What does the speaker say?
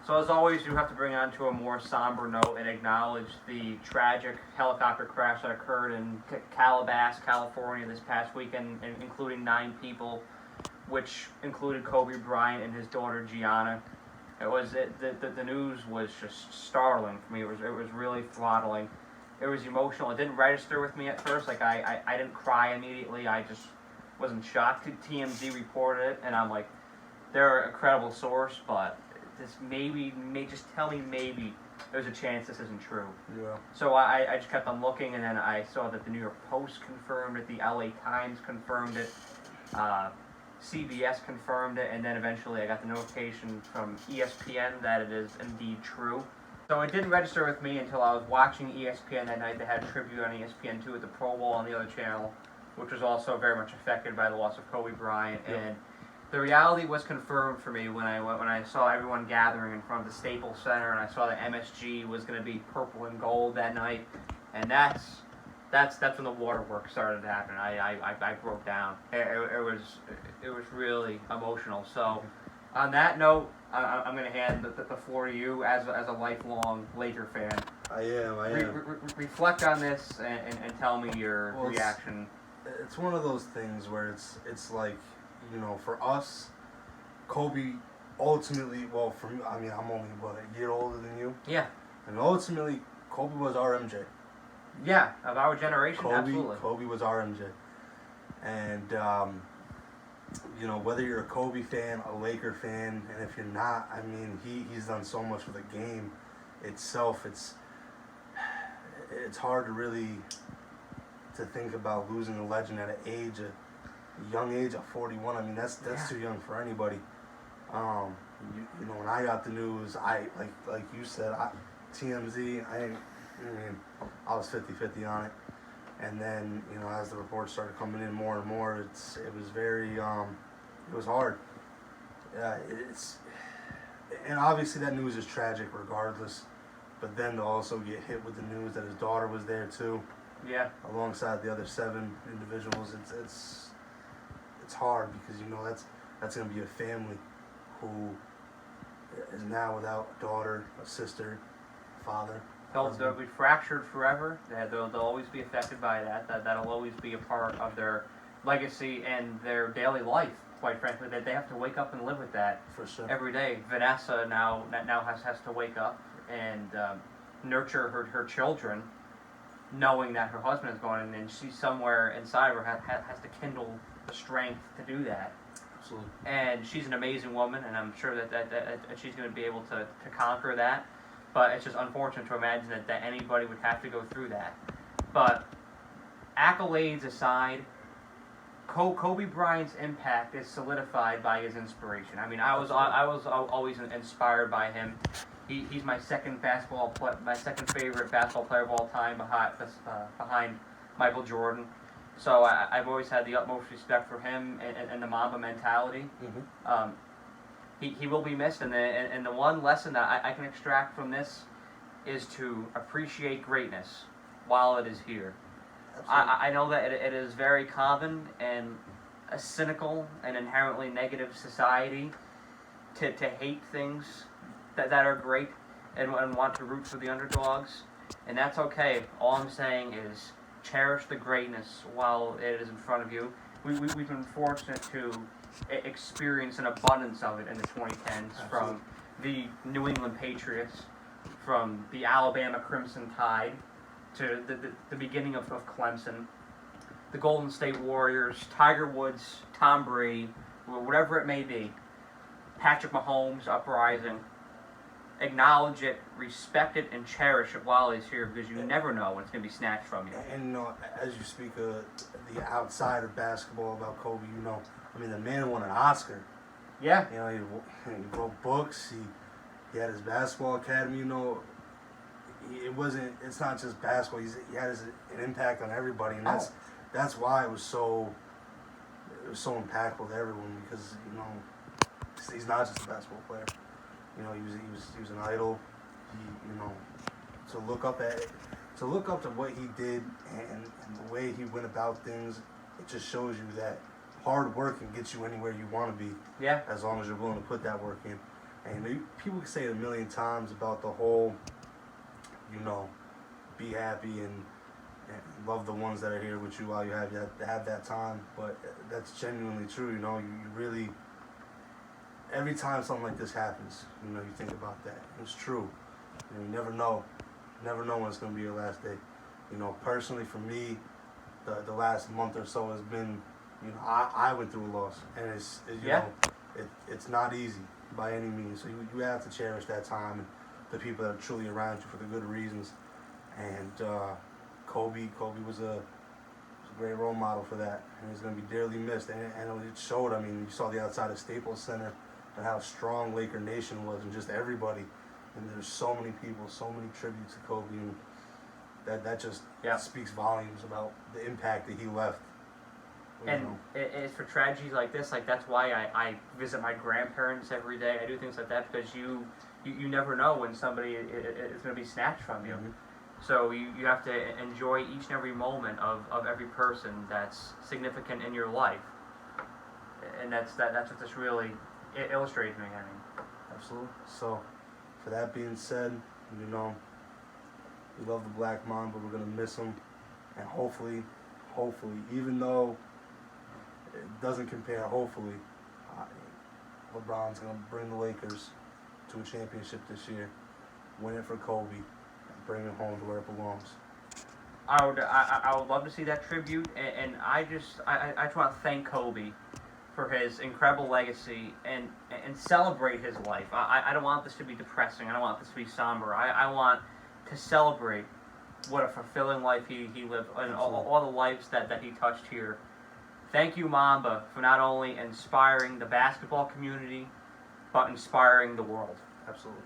So as always, you have to bring on to a more somber note and acknowledge the tragic helicopter crash that occurred in Calabasas, California this past weekend, including 9 people, which included Kobe Bryant and his daughter Gianna. The news was just startling for me. It was really throttling. It was emotional. It didn't register with me at first. Like I didn't cry immediately. I just wasn't shocked. TMZ reported it, and I'm like, they're a credible source, but this may just tell me maybe there's a chance this isn't true. Yeah. So I just kept on looking, and then I saw that the New York Post confirmed it, the LA Times confirmed it, CBS confirmed it, and then eventually I got the notification from ESPN that it is indeed true. So it didn't register with me until I was watching ESPN that night. They had a tribute on ESPN2 at the Pro Bowl on the other channel, which was also very much affected by the loss of Kobe Bryant. Yep. And the reality was confirmed for me when I saw everyone gathering in front of the Staples Center, and I saw that MSG was going to be purple and gold that night, and that's when the waterworks started to happen. I broke down. It was really emotional. So, on that note, I'm going to hand the floor to you as a lifelong Laker fan. I am. Reflect on this and tell me your reaction. It's one of those things where it's like, you know, for us, Kobe ultimately, well, for me, I mean, I'm only, a year older than you? Yeah. And ultimately, Kobe was our MJ. Yeah, of our generation, absolutely. Kobe was our MJ. And, you know, whether you're a Kobe fan, a Laker fan, and if you're not, I mean, he's done so much for the game itself. It's hard to really to think about losing a legend at a young age of 41. I mean, that's too young for anybody. You know, when I got the news, I like you said, TMZ, I was 50-50 on it. And then, you know, as the reports started coming in more and more, it was very, it was hard. And obviously that news is tragic regardless, but then to also get hit with the news that his daughter was there too. Yeah. Alongside the other 7 individuals, it's hard because, you know, that's going to be a family who is now without a daughter, a sister, a father. They'll be fractured forever. They'll always be affected by that. That'll always be a part of their legacy and their daily life, quite frankly. That they have to wake up and live with that for sure every day. Vanessa now has to wake up and nurture her children, knowing that her husband is gone, and she somewhere inside her has to kindle the strength to do that. Absolutely. And she's an amazing woman, and I'm sure that she's going to be able to conquer that. But it's just unfortunate to imagine that anybody would have to go through that. But accolades aside, Kobe Bryant's impact is solidified by his inspiration. I mean, I was always inspired by him. He's my second favorite basketball player of all time behind Michael Jordan. So I've always had the utmost respect for him and the Mamba mentality. Mm-hmm. He will be missed, and the one lesson that I can extract from this is to appreciate greatness while it is here. I know that it is very common in a cynical and inherently negative society to hate things that are great and want to root for the underdogs, and that's okay. All I'm saying is cherish the greatness while it is in front of you. We've been fortunate to experience an abundance of it in the 2010s. Absolutely. From the New England Patriots, from the Alabama Crimson Tide, to the beginning of Clemson, the Golden State Warriors, Tiger Woods, Tom Brady, whatever it may be, Patrick Mahomes, uprising. Acknowledge it, respect it, and cherish it while it's here, because you never know when it's going to be snatched from you. And you know, as you speak of the outside of basketball about Kobe, you know, I mean, the man won an Oscar. Yeah. You know, he wrote books. He had his basketball academy. You know, it's not just basketball. He had an impact on everybody, and that's why it was so impactful to everyone, because, you know, he's not just a basketball player. You know, he was an idol. You know, to look up to what he did and the way he went about things, it just shows you that hard work can get you anywhere you want to be. Yeah. As long as you're willing to put that work in. And people can say it a million times about the whole, be happy and love the ones that are here with you while you have that time. But that's genuinely true. You really, every time something like this happens, you think about that. It's true. You never know when it's going to be your last day. Personally for me, the last month or so has been, I went through a loss, and it's not easy by any means. So you have to cherish that time and the people that are truly around you for the good reasons. And Kobe was a great role model for that, and he's going to be dearly missed. And it showed. I mean, you saw the outside of Staples Center and how strong Laker Nation was, and just everybody. And there's so many people, so many tributes to Kobe, and that just speaks volumes about the impact that he left. And it's for tragedies like this, like that's why I visit my grandparents every day. I do things like that because you never know when somebody is going to be snatched from you. Mm-hmm. So you have to enjoy each and every moment of every person that's significant in your life. And that's what this really illustrates me. I mean, absolutely. So, for that being said, we love the Black Mamba. We're gonna miss him, and hopefully, even though it doesn't compare, hopefully, LeBron's gonna bring the Lakers to a championship this year, win it for Kobe, and bring it home to where it belongs. I would love to see that tribute, and I just want to thank Kobe for his incredible legacy and celebrate his life. I don't want this to be depressing. I don't want this to be somber. I want to celebrate what a fulfilling life he lived and all the lives that he touched here. Thank you, Mamba, for not only inspiring the basketball community, but inspiring the world. Absolutely.